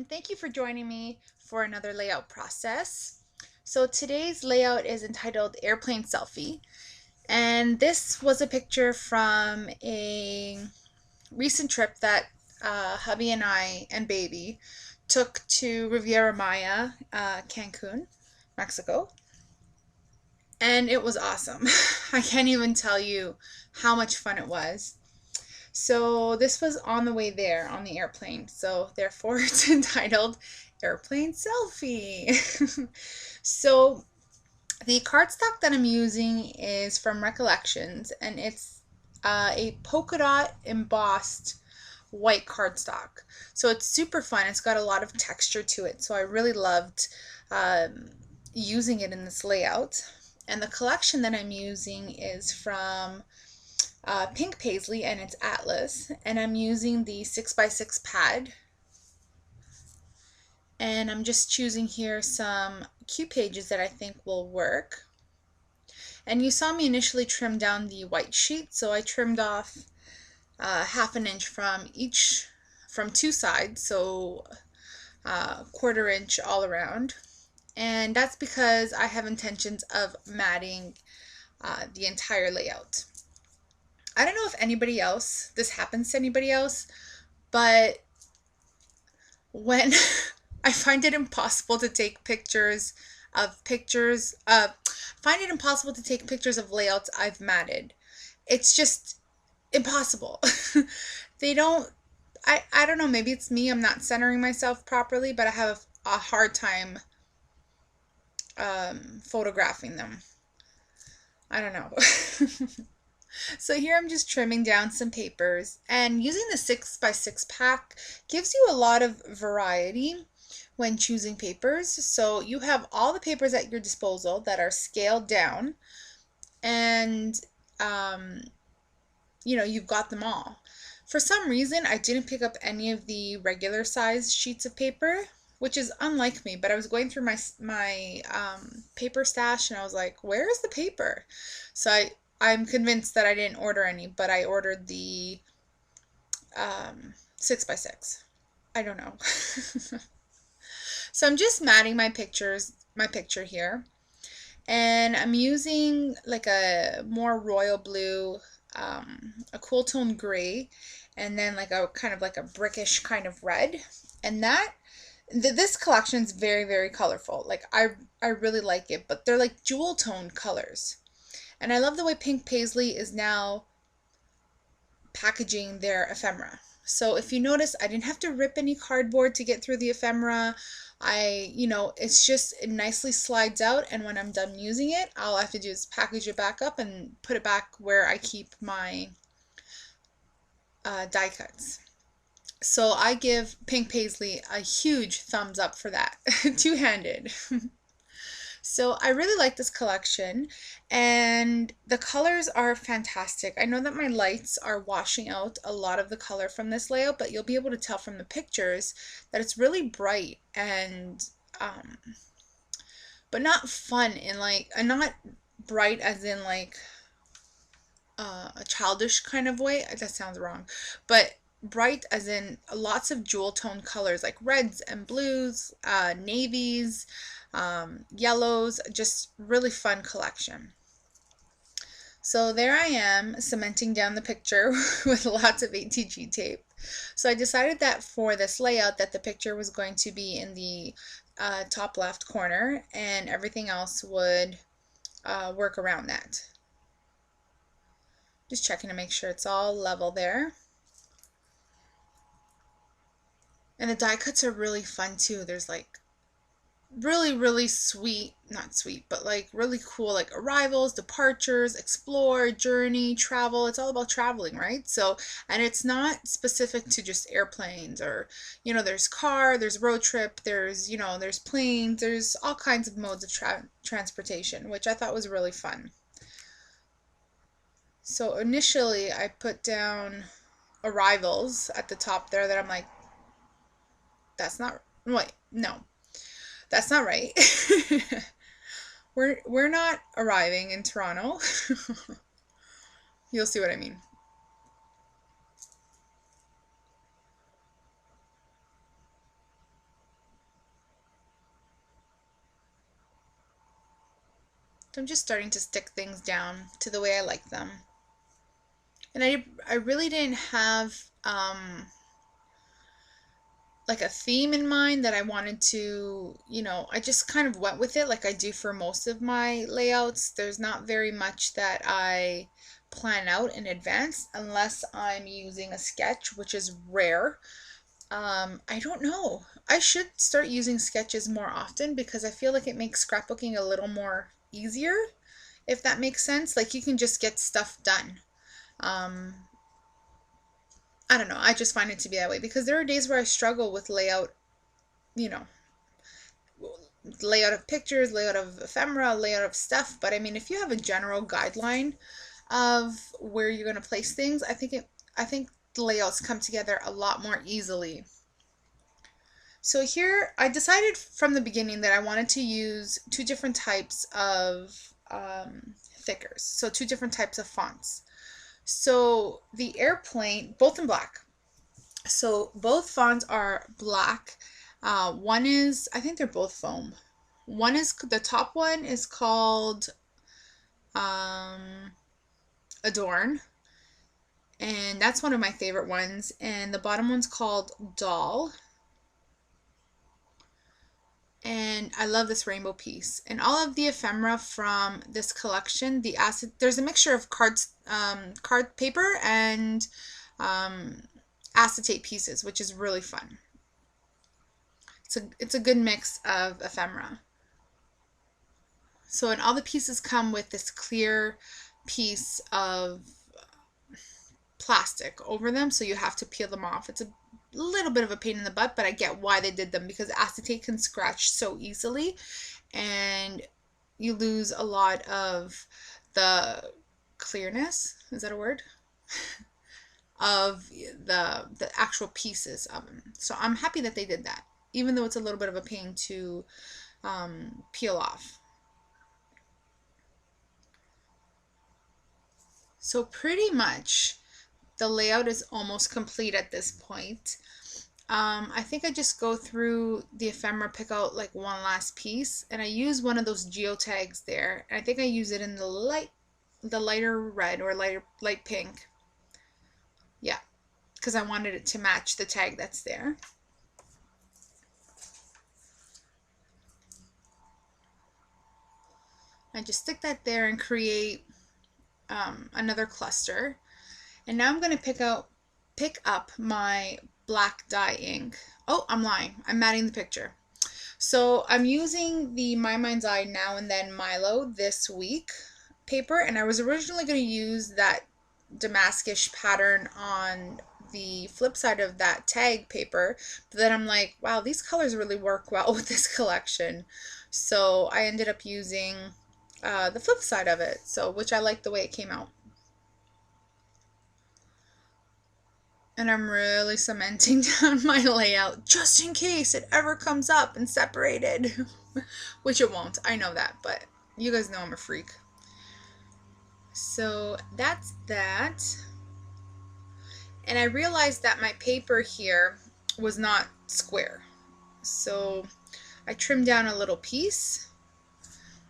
and thank you for joining me for another layout process. So today's layout is entitled Airplane Selfie, and this was a picture from a recent trip that hubby and I and baby took to Riviera Maya, Cancun, Mexico, and it was awesome. I can't even tell you how much fun it was. So this was on the way there on the airplane. So therefore it's entitled Airplane Selfie. So the cardstock that I'm using is from Recollections, and it's a polka dot embossed white cardstock. So it's super fun. It's got a lot of texture to it. So I really loved using it in this layout. And the collection that I'm using is from Pink Paisley, and it's Atlas, and I'm using the 6x6 pad, and I'm just choosing here some cute pages that I think will work. And you saw me initially trim down the white sheet, so I trimmed off half an inch from two sides, so 1/4 inch all around, and that's because I have intentions of matting the entire layout. I don't know if this happens to anybody else, but when I find it impossible to take pictures of layouts I've matted. It's just impossible. They don't, I don't know, maybe it's me, I'm not centering myself properly, but I have a hard time photographing them. I don't know. So here I'm just trimming down some papers, and using the 6x6 pack gives you a lot of variety when choosing papers. So you have all the papers at your disposal that are scaled down, and you've got them all. For some reason I didn't pick up any of the regular size sheets of paper, which is unlike me, but I was going through my paper stash and I was like, where is the paper? So I'm convinced that I didn't order any, but I ordered the 6x6. I don't know. So I'm just matting my picture here, and I'm using like a more royal blue, a cool tone gray, and then like a kind of like a brickish kind of red. And this collection is very, very colorful. Like I really like it, but they're like jewel tone colors. And I love the way Pink Paisley is now packaging their ephemera. So if you notice, I didn't have to rip any cardboard to get through the ephemera. It nicely slides out, and when I'm done using it, all I have to do is package it back up and put it back where I keep my die cuts. So I give Pink Paisley a huge thumbs up for that. Two-handed. So I really like this collection, and the colors are fantastic. I know that my lights are washing out a lot of the color from this layout, but you'll be able to tell from the pictures that it's really bright and but not fun, and not bright as in like a childish kind of way. That sounds wrong, but bright as in lots of jewel tone colors like reds and blues, navies, yellows. Just really fun collection. So there I am cementing down the picture with lots of ATG tape. So I decided that for this layout that the picture was going to be in the top left corner, and everything else would work around that. Just checking to make sure it's all level there. And the die cuts are really fun too. There's like really, really sweet, not sweet, but like really cool, like arrivals, departures, explore, journey, travel. It's all about traveling, right? So, and it's not specific to just airplanes, or, there's car, there's road trip, there's planes, there's all kinds of modes of transportation, which I thought was really fun. So initially I put down arrivals at the top there that I'm like, no, that's not right. We're not arriving in Toronto. You'll see what I mean. So I'm just starting to stick things down to the way I like them. And I really didn't have like a theme in mind that I wanted to, I just kind of went with it like I do for most of my layouts. There's not very much that I plan out in advance unless I'm using a sketch, which is rare. I don't know. I should start using sketches more often because I feel like it makes scrapbooking a little more easier, if that makes sense. Like you can just get stuff done. I don't know. I just find it to be that way because there are days where I struggle with layout, you know, layout of pictures, layout of ephemera, layout of stuff. But I mean, if you have a general guideline of where you're going to place things, I think the layouts come together a lot more easily. So here I decided from the beginning that I wanted to use two different types of thickers. So two different types of fonts. So the airplane, both in black. So both fonts are black. One is, I think they're both foam. One is, the top one is called Adorn. And that's one of my favorite ones. And the bottom one's called Doll. And I love this rainbow piece. And all of the ephemera from this collection, there's a mixture of card paper and acetate pieces, which is really fun. It's a good mix of ephemera. So, and all the pieces come with this clear piece of plastic over them, so you have to peel them off. It's a little bit of a pain in the butt, but I get why they did them because acetate can scratch so easily and you lose a lot of the clearness, is that a word? Of the actual pieces of them. So I'm happy that they did that, even though it's a little bit of a pain to peel off. So pretty much the layout is almost complete at this point. I think I just go through the ephemera, pick out like one last piece, and I use one of those geotags there. And I think I use it in the lighter red or light pink. Yeah, because I wanted it to match the tag that's there. I just stick that there and create another cluster. And now I'm going to pick up my black dye ink. Oh, I'm lying. I'm matting the picture. So I'm using the My Mind's Eye Now and Then Milo this week paper, and I was originally going to use that Damascus pattern on the flip side of that tag paper, but then I'm like, wow, these colors really work well with this collection. So I ended up using the flip side of it, which I like the way it came out. And I'm really cementing down my layout just in case it ever comes up and separated. Which it won't, I know that, but you guys know I'm a freak. So that's that. And I realized that my paper here was not square. So I trimmed down a little piece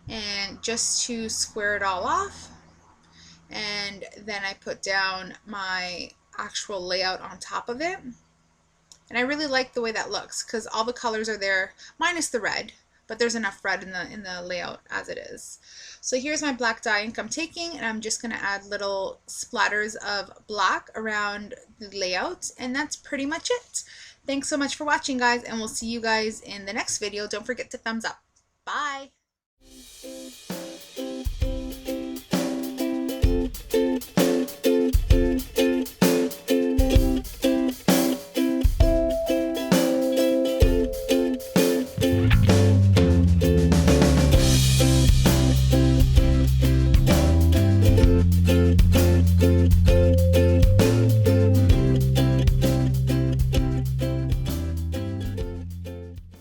and just to square it all off. And then I put down my actual layout on top of it, and I really like the way that looks because all the colors are there minus the red, but there's enough red in the layout as it is. So here's my black dye ink I'm taking, and I'm just going to add little splatters of black around the layout, and that's pretty much it. Thanks so much for watching, guys, and we'll see you guys in the next video. Don't forget to thumbs up. Bye.